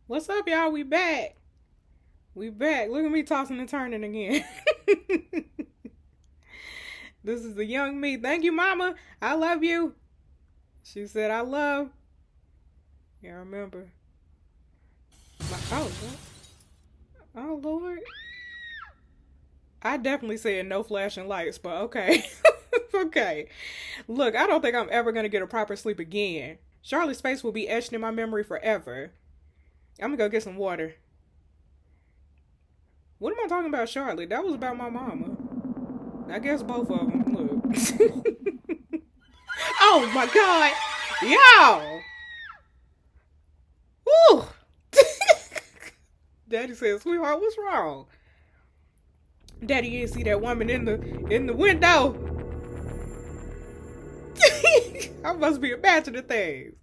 What's up, y'all? We back. We back. Look at me tossing and turning again. This is the young me. Thank you, mama. I love you. She said, I love. Yeah, I remember. Oh, oh, Lord. I definitely said no flashing lights, but okay. Okay. Look, I don't think I'm ever going to get a proper sleep again. Charlotte's face will be etched in my memory forever. I'm going to go get some water. What am I talking about, Charlotte? That was about my mama. I guess both of them. Look. Oh my god. Yo. Woo. Daddy said, sweetheart, what's wrong? Daddy, you didn't see that woman in the window. I must be imagining things.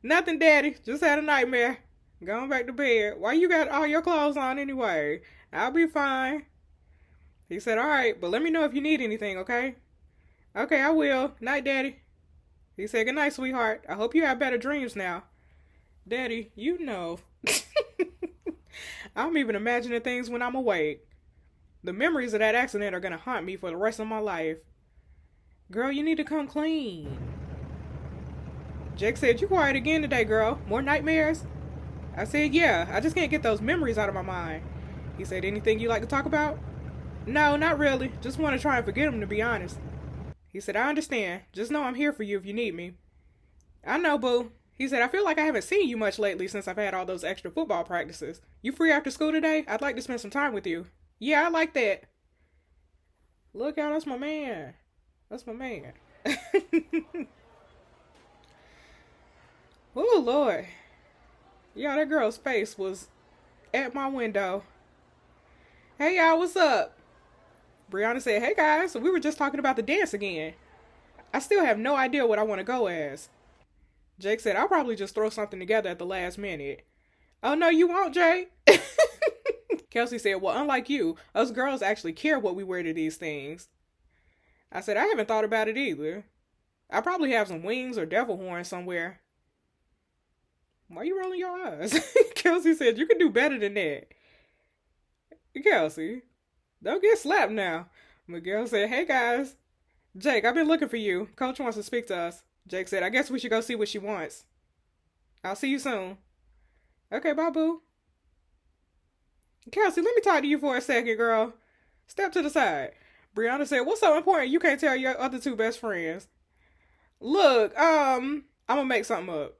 Nothing, Daddy. Just had a nightmare. Going back to bed. Why you got all your clothes on anyway? I'll be fine. He said, alright, but let me know if you need anything, okay? Okay, I will. Night, Daddy. He said, good night, sweetheart. I hope you have better dreams now. Daddy, you know. I'm even imagining things when I'm awake. The memories of that accident are going to haunt me for the rest of my life. Girl, you need to come clean. Jake said, you quiet again today, girl. More nightmares? I said, yeah, I just can't get those memories out of my mind. He said, anything you like to talk about? No, not really. Just want to try and forget them, to be honest. He said, I understand. Just know I'm here for you if you need me. I know, boo. He said, I feel like I haven't seen you much lately since I've had all those extra football practices. You free after school today? I'd like to spend some time with you. Yeah, I like that. Look out, that's my man. That's my man. Oh, Lord. Yeah, that girl's face was at my window. Hey, y'all, what's up? Brianna said, hey, guys. So we were just talking about the dance again. I still have no idea what I want to go as. Jake said, I'll probably just throw something together at the last minute. Oh, no, you won't, Jake. Kelsey said, well, unlike you, us girls actually care what we wear to these things. I said, I haven't thought about it either. I probably have some wings or devil horns somewhere. Why are you rolling your eyes? Kelsey said, you can do better than that. Kelsey, don't get slapped now. Miguel said, hey guys. Jake, I've been looking for you. Coach wants to speak to us. Jake said, I guess we should go see what she wants. I'll see you soon. Okay, bye, boo. Kelsey, let me talk to you for a second, girl. Step to the side. Brianna said, what's so important you can't tell your other two best friends? Look, I'm gonna make something up.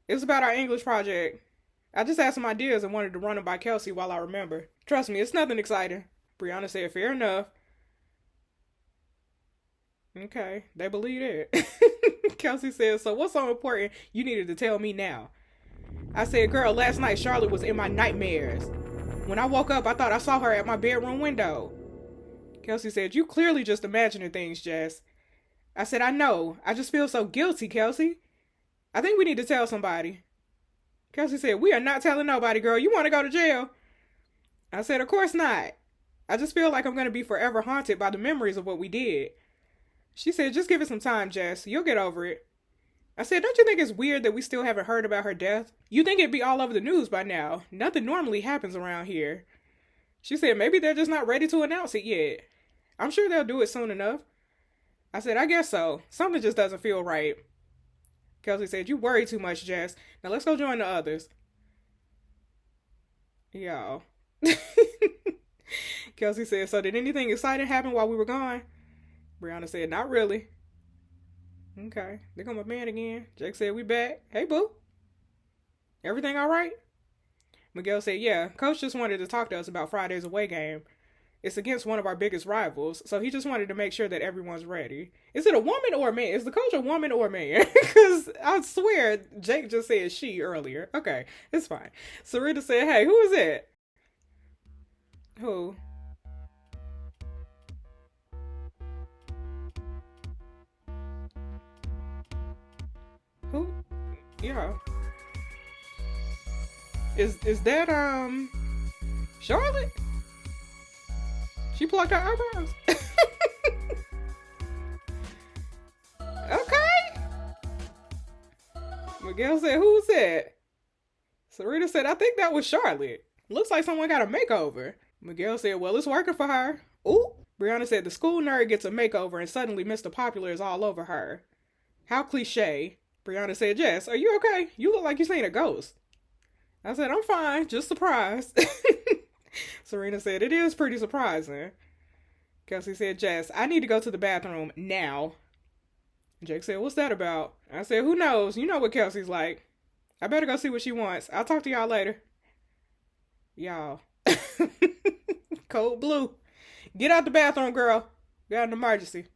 It was about our English project. I just had some ideas and wanted to run them by Kelsey while I remember. Trust me, it's nothing exciting. Brianna said, fair enough. Okay, they believe it. Kelsey said, so what's so important you needed to tell me now? I said, girl, last night Charlotte was in my nightmares. When I woke up, I thought I saw her at my bedroom window. Kelsey said, you clearly just imagining things, Jess. I said, I know. I just feel so guilty, Kelsey. I think we need to tell somebody. Kelsey said, we are not telling nobody, girl. You want to go to jail? I said, of course not. I just feel like I'm going to be forever haunted by the memories of what we did. She said, just give it some time, Jess. You'll get over it. I said, don't you think it's weird that we still haven't heard about her death? You think it'd be all over the news by now. Nothing normally happens around here. She said, maybe they're just not ready to announce it yet. I'm sure they'll do it soon enough. I said, I guess so. Something just doesn't feel right. Kelsey said, you worry too much, Jess. Now let's go join the others. Y'all. Kelsey said, so did anything exciting happen while we were gone? Brianna said, not really. Okay, there come my man again. Jake said, we back. Hey, boo. Everything all right? Miguel said, yeah, coach just wanted to talk to us about Friday's away game. It's against one of our biggest rivals, so he just wanted to make sure that everyone's ready. Is it a woman or a man? Is the coach a woman or a man? Because I swear Jake just said she earlier. Okay, it's fine. Sarita said, hey, who is it? Who? Who? Yeah. Is that Charlotte? She plucked her eyebrows. Okay. Miguel said, who's that? Serena said, I think that was Charlotte. Looks like someone got a makeover. Miguel said, well, it's working for her. Ooh. Brianna said, the school nerd gets a makeover and suddenly Mr. Popular is all over her. How cliche. Brianna said, Jess, are you okay? You look like you seen a ghost. I said, I'm fine, just surprised. Serena said, it is pretty surprising. Kelsey said, Jess, I need to go to the bathroom now. Jake said, what's that about? I said, who knows? You know what Kelsey's like. I better go see what she wants. I'll talk to y'all later. Y'all. Cold blue. Get out the bathroom, girl. Got an emergency.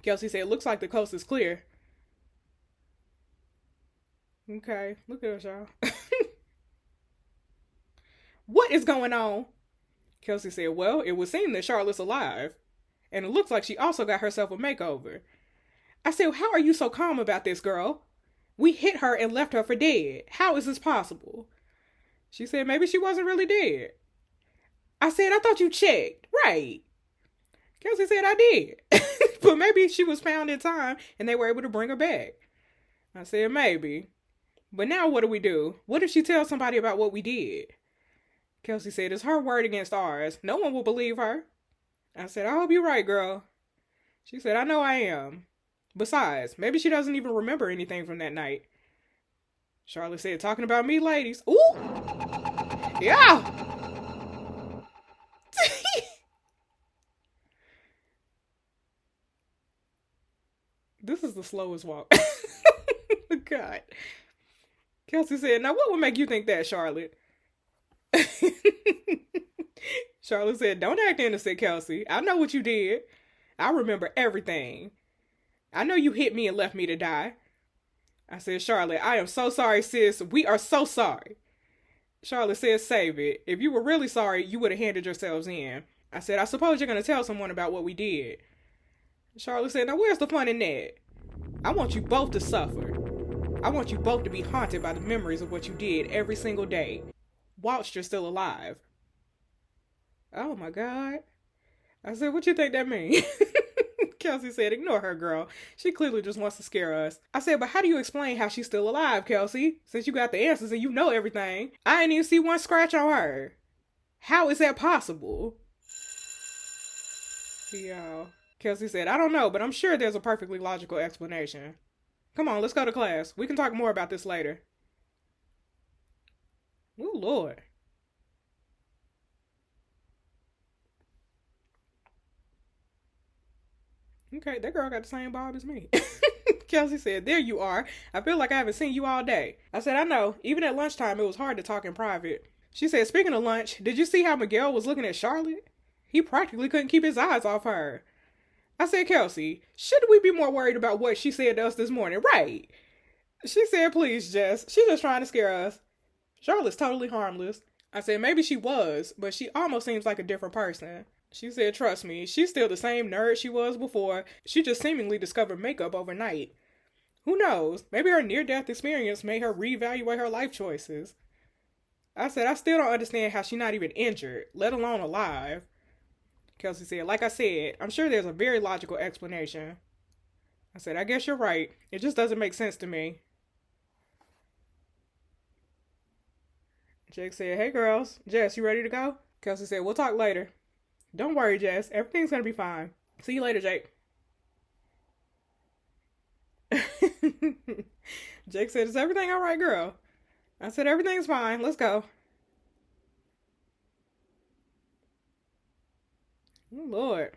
Kelsey said, looks like the coast is clear. Okay, look at us, y'all. What is going on? Kelsey said, well, it would seem that Charlotte's alive. And it looks like she also got herself a makeover. I said, how are you so calm about this, girl? We hit her and left her for dead. How is this possible? She said, maybe she wasn't really dead. I said, I thought you checked. Right. Kelsey said, I did. But maybe she was found in time and they were able to bring her back. I said, maybe. But now what do we do? What if she tells somebody about what we did? Kelsey said, it's her word against ours. No one will believe her. I said, I hope you're right, girl. She said, I know I am. Besides, maybe she doesn't even remember anything from that night. Charlotte said, talking about me, ladies. Ooh! Yeah! This is the slowest walk. God. Kelsey said, now what would make you think that, Charlotte? Charlotte said, don't act innocent, Kelsey. I know what you did. I remember everything. I know you hit me and left me to die. I said, Charlotte, I am so sorry, sis. We are so sorry. Charlotte said, save it. If you were really sorry, you would have handed yourselves in. I said, I suppose you're going to tell someone about what we did. Charlotte said, now where's the fun in that? I want you both to suffer. I want you both to be haunted by the memories of what you did every single day, whilst you're still alive. Oh my God. I said, what you think that means? Kelsey said, ignore her, girl. She clearly just wants to scare us. I said, but how do you explain how she's still alive, Kelsey? Since you got the answers and you know everything. I ain't even see one scratch on her. How is that possible? Y'all. Kelsey said, I don't know, but I'm sure there's a perfectly logical explanation. Come on, let's go to class. We can talk more about this later. Oh, Lord. Okay, that girl got the same bob as me. Kelsey said, there you are. I feel like I haven't seen you all day. I said, I know. Even at lunchtime, it was hard to talk in private. She said, speaking of lunch, did you see how Miguel was looking at Charlotte? He practically couldn't keep his eyes off her. I said, Kelsey, shouldn't we be more worried about what she said to us this morning? Right. She said, please, Jess. She's just trying to scare us. Charlotte's totally harmless. I said, maybe she was, but she almost seems like a different person. She said, trust me, she's still the same nerd she was before. She just seemingly discovered makeup overnight. Who knows? Maybe her near-death experience made her reevaluate her life choices. I said, I still don't understand how she's not even injured, let alone alive. Kelsey said, like I said, I'm sure there's a very logical explanation. I said, I guess you're right. It just doesn't make sense to me. Jake said, hey girls, Jess, you ready to go? Kelsey said, we'll talk later. Don't worry, Jess. Everything's going to be fine. See you later, Jake. Jake said, is everything all right, girl? I said, everything's fine. Let's go. Oh, Lord.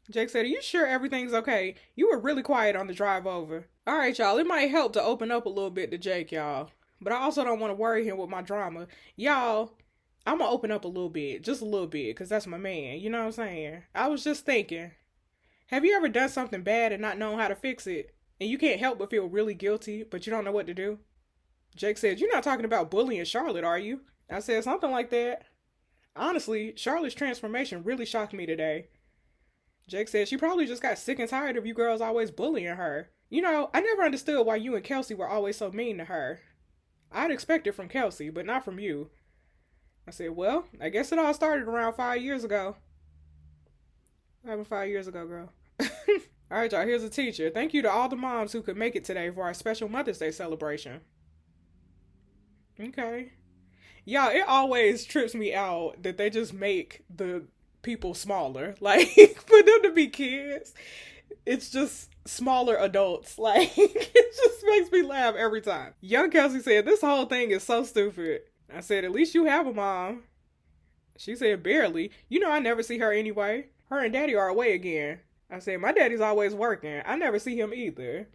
Jake said, are you sure everything's okay? You were really quiet on the drive over. All right, y'all. It might help to open up a little bit to Jake, y'all. But I also don't want to worry him with my drama. Y'all, I'm going to open up a little bit. Just a little bit. Because that's my man. You know what I'm saying? I was just thinking. Have you ever done something bad and not known how to fix it? And you can't help but feel really guilty, but you don't know what to do? Jake said, you're not talking about bullying Charlotte, are you? I said, something like that. Honestly, Charlotte's transformation really shocked me today. Jake said, she probably just got sick and tired of you girls always bullying her. You know, I never understood why you and Kelsey were always so mean to her. I'd expect it from Kelsey, but not from you. I said, well, I guess it all started around 5 years ago. What happened 5 years ago, girl? All right, y'all. Here's a teacher. Thank you to all the moms who could make it today for our special Mother's Day celebration. Okay. Y'all, it always trips me out that they just make the people smaller. Like, for them to be kids, it's just smaller adults. Like, it just makes me laugh every time. Young Kelsey said, this whole thing is so stupid. I said, at least you have a mom. She said, barely. You know I never see her anyway. Her and daddy are away again. I said, my daddy's always working. I never see him either.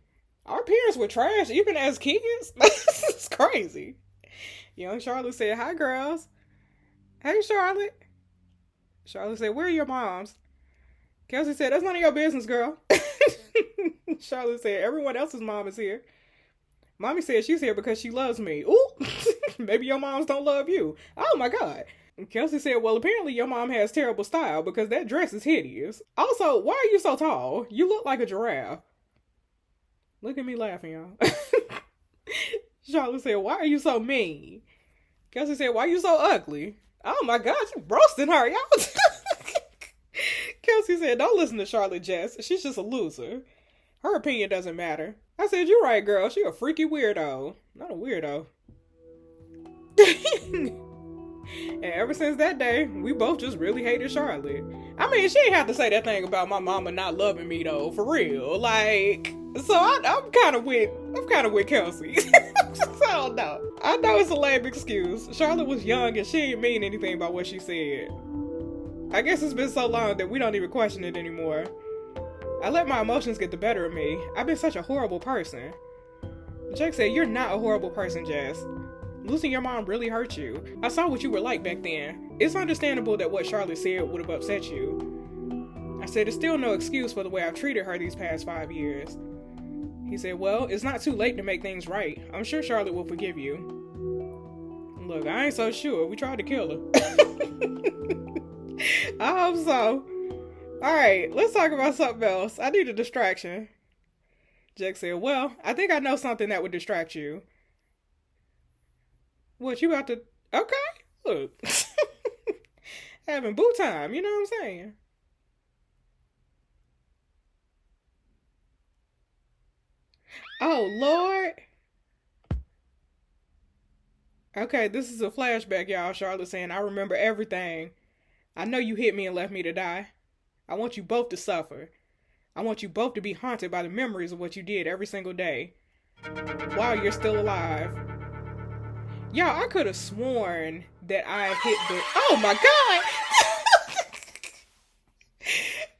Our parents were trash even as kids. It's crazy. Young Charlotte said, hi, girls. Hey, Charlotte. Charlotte said, where are your moms? Kelsey said, that's none of your business, girl. Charlotte said, everyone else's mom is here. Mommy said she's here because she loves me. Ooh, maybe your moms don't love you. Oh, my God. Kelsey said, well, apparently your mom has terrible style because that dress is hideous. Also, why are you so tall? You look like a giraffe. Look at me laughing, y'all. Charlotte said, why are you so mean? Kelsey said, why are you so ugly? Oh my God, you roasting her, y'all. Kelsey said, don't listen to Charlotte Jess. She's just a loser. Her opinion doesn't matter. I said, you're right, girl. She a freaky weirdo. Not a weirdo. And ever since that day, we both just really hated Charlotte. I mean, she ain't have to say that thing about my mama not loving me though, for real. Like, so I'm kind of with Kelsey. I don't know. I know it's a lame excuse. Charlotte was young and she didn't mean anything by what she said. I guess it's been so long that we don't even question it anymore. I let my emotions get the better of me. I've been such a horrible person. Jake said, you're not a horrible person, Jess. Losing your mom really hurt you. I saw what you were like back then. It's understandable that what Charlotte said would have upset you. I said, it's still no excuse for the way I've treated her these past 5 years. He said, well, it's not too late to make things right. I'm sure Charlotte will forgive you. Look, I ain't so sure. We tried to kill her. I hope so. Alright, let's talk about something else. I need a distraction. Jack said, well, I think I know something that would distract you. What, you about to... Okay, look. Having boo time, you know what I'm saying? Oh, Lord. Okay, this is a flashback, y'all. Charlotte saying, I remember everything. I know you hit me and left me to die. I want you both to suffer. I want you both to be haunted by the memories of what you did every single day while you're still alive. Y'all, I could have sworn that I hit the... Oh my God!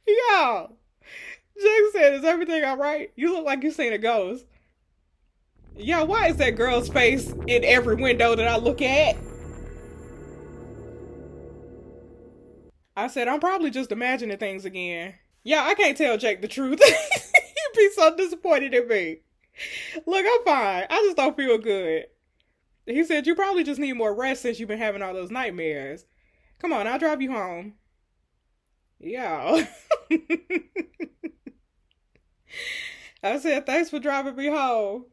Y'all, Jake said, is everything alright? You look like you seen a ghost. Y'all, why is that girl's face in every window that I look at? I said, I'm probably just imagining things again. Yeah, I can't tell Jake the truth. He'd be so disappointed in me. Look, I'm fine. I just don't feel good. He said, you probably just need more rest since you've been having all those nightmares. Come on, I'll drive you home. Yeah. I said, thanks for driving me home.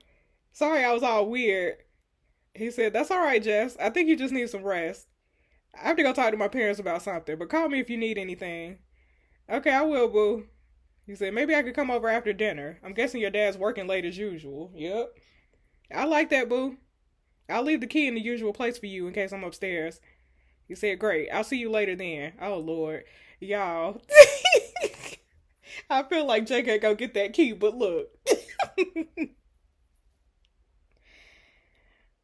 Sorry I was all weird. He said, that's all right, Jess. I think you just need some rest. I have to go talk to my parents about something, but call me if you need anything. Okay, I will, boo. He said, maybe I could come over after dinner. I'm guessing your dad's working late as usual. Yep. I like that, boo. I'll leave the key in the usual place for you in case I'm upstairs. He said, great. I'll see you later then. Oh, Lord. Y'all. I feel like Jake ain't gonna get that key, but look.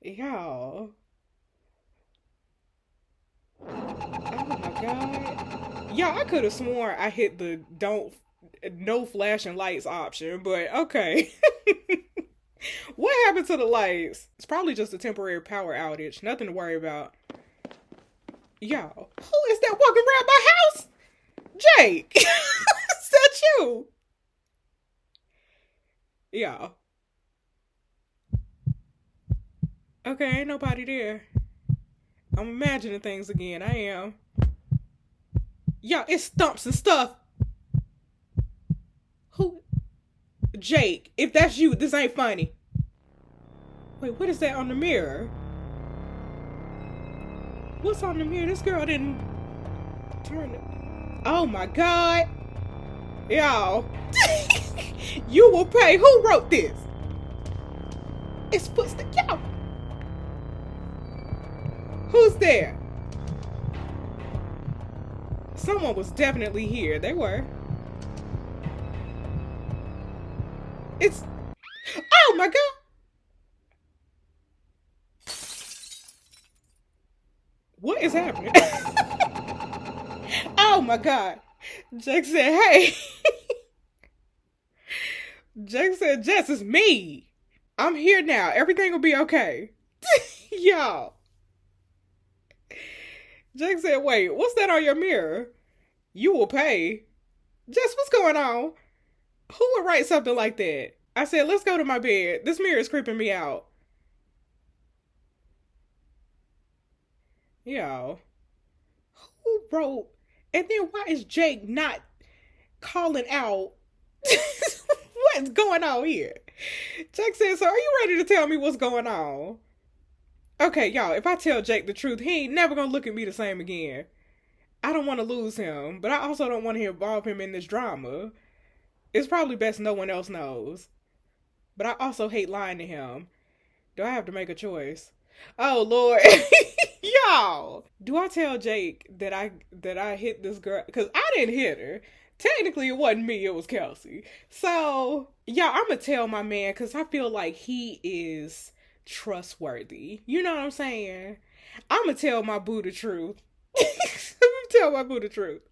Y'all. Oh, my God. Y'all, I could have sworn I hit the no flashing lights option, but okay. What happened to the lights? It's probably just a temporary power outage. Nothing to worry about. Y'all, who is that walking around my house? Jake! Is that you? Y'all. Okay, ain't nobody there. I'm imagining things again. I am. Y'all, it's stumps and stuff. Who? Jake, if that's you, this ain't funny. Wait, what is that on the mirror? What's on the mirror? This girl didn't turn it. Oh my God. Y'all. You will pay. Who wrote this? It's footsteps. Y'all. Who's there? Someone was definitely here. They were. It's... Oh my God. What is happening? Oh my God. Jake said, hey. Jake said, Jess, it's me. I'm here now. Everything will be okay. Y'all. Jake said, wait, what's that on your mirror? You will pay. Jess, what's going on? Who would write something like that? I said, let's go to my bed. This mirror is creeping me out. Y'all. Who wrote? And then why is Jake not calling out? What's going on here? Jake said, so are you ready to tell me what's going on? Okay, y'all, if I tell Jake the truth, he ain't never gonna look at me the same again. I don't want to lose him, but I also don't want to involve him in this drama. It's probably best no one else knows. But I also hate lying to him. Do I have to make a choice? Oh, Lord. Y'all. Do I tell Jake that I hit this girl? Because I didn't hit her. Technically, it wasn't me. It was Kelsey. So, yeah, I'm going to tell my man because I feel like he is trustworthy. You know what I'm saying? I'm going to tell my boo the truth. I'm going to tell my boo the truth.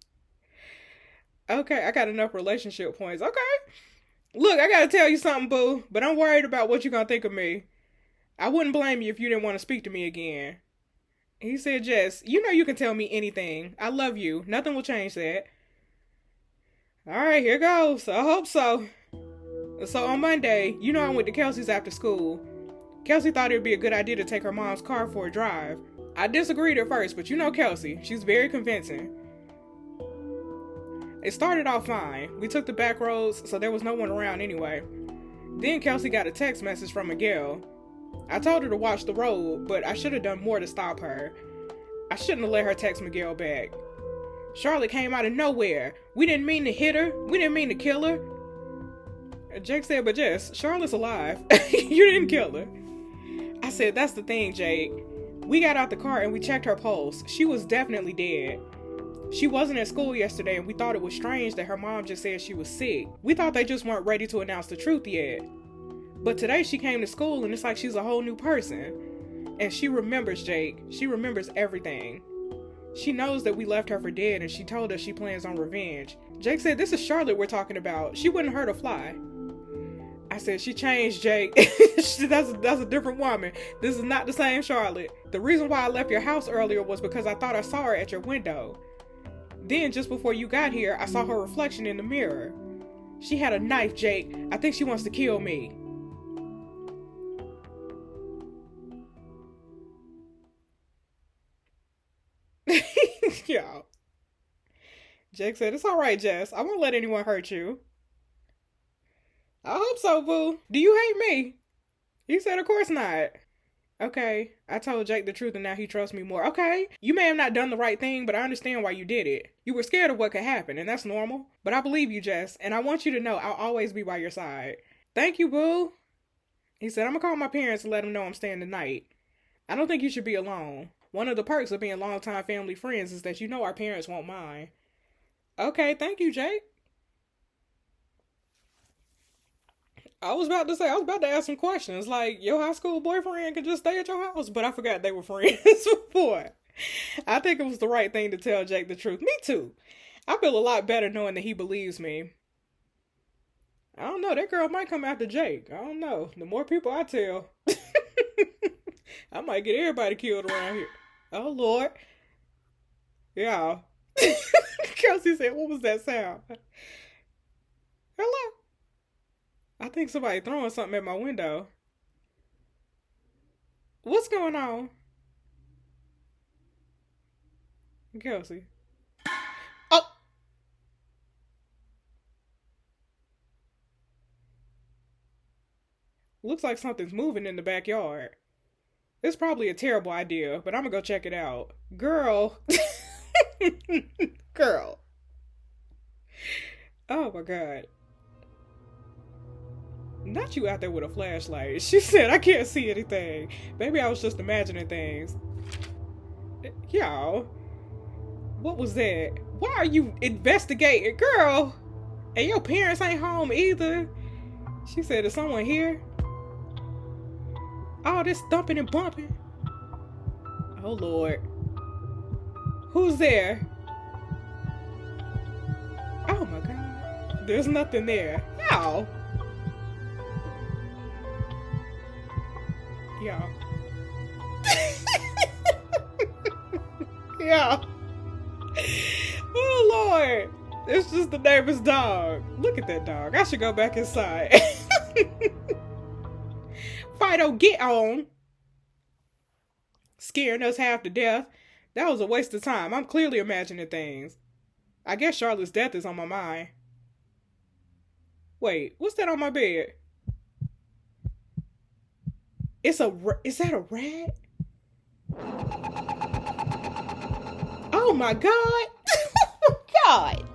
Okay, I got enough relationship points. Okay. Look, I got to tell you something, boo. But I'm worried about what you're going to think of me. I wouldn't blame you if you didn't want to speak to me again. He said, Jess, you know you can tell me anything. I love you. Nothing will change that. All right, here goes. I hope so. So on Monday, you know I went to Kelsey's after school. Kelsey thought it would be a good idea to take her mom's car for a drive. I disagreed at first, but you know Kelsey. She's very convincing. It started off fine. We took the back roads, so there was no one around anyway. Then Kelsey got a text message from Miguel. I told her to watch the road, but I should have done more to stop her. I shouldn't have let her text Miguel back. Charlotte came out of nowhere. We didn't mean to hit her. We didn't mean to kill her. Jake said, but Jess, Charlotte's alive. You didn't kill her. I said, that's the thing, Jake. We got out the car and we checked her pulse. She was definitely dead. She wasn't at school yesterday and we thought it was strange that her mom just said she was sick. We thought they just weren't ready to announce the truth yet. But today she came to school and it's like she's a whole new person. And she remembers Jake. She remembers everything. She knows that we left her for dead and she told us she plans on revenge. Jake said, this is Charlotte we're talking about. She wouldn't hurt a fly. I said, she changed, Jake. That's a different woman. This is not the same Charlotte. The reason why I left your house earlier was because I thought I saw her at your window. Then just before you got here, I saw her reflection in the mirror. She had a knife, Jake. I think she wants to kill me. Y'all. Jake said, it's all right, Jess. I won't let anyone hurt you. I hope so, boo. Do you hate me? He said, of course not. Okay, I told Jake the truth and now he trusts me more. Okay, you may have not done the right thing, but I understand why you did it. You were scared of what could happen, and that's normal. But I believe you, Jess, and I want you to know I'll always be by your side. Thank you, boo. He said, I'm gonna call my parents and let them know I'm staying the night. I don't think you should be alone. One of the perks of being longtime family friends is that you know our parents won't mind. Okay, thank you, Jake. I was about to ask some questions, like, your high school boyfriend could just stay at your house, but I forgot they were friends before. I think it was the right thing to tell Jake the truth. Me too. I feel a lot better knowing that he believes me. I don't know, that girl might come after Jake. I don't know. The more people I tell, I might get everybody killed around here. Oh, Lord. Yeah. Kelsey said, what was that sound? Hello? I think somebody throwing something at my window. What's going on? Kelsey. Oh! Looks like something's moving in the backyard. It's probably a terrible idea, but I'm gonna go check it out. Girl. Girl. Oh my god. Not you out there with a flashlight. She said, I can't see anything. Maybe I was just imagining things. Y'all, what was that? Why are you investigating? Girl, and your parents ain't home either. She said, is someone here? All this thumping and bumping. Oh, Lord. Who's there? Oh, my God. There's nothing there. Y'all. Y'all. Yeah. Oh, Lord. It's just the neighbor's dog. Look at that dog. I should go back inside. Fido, get on. Scaring us half to death. That was a waste of time. I'm clearly imagining things. I guess Charlotte's death is on my mind. Wait, what's that on my bed? Is that a rat? Oh my God. God.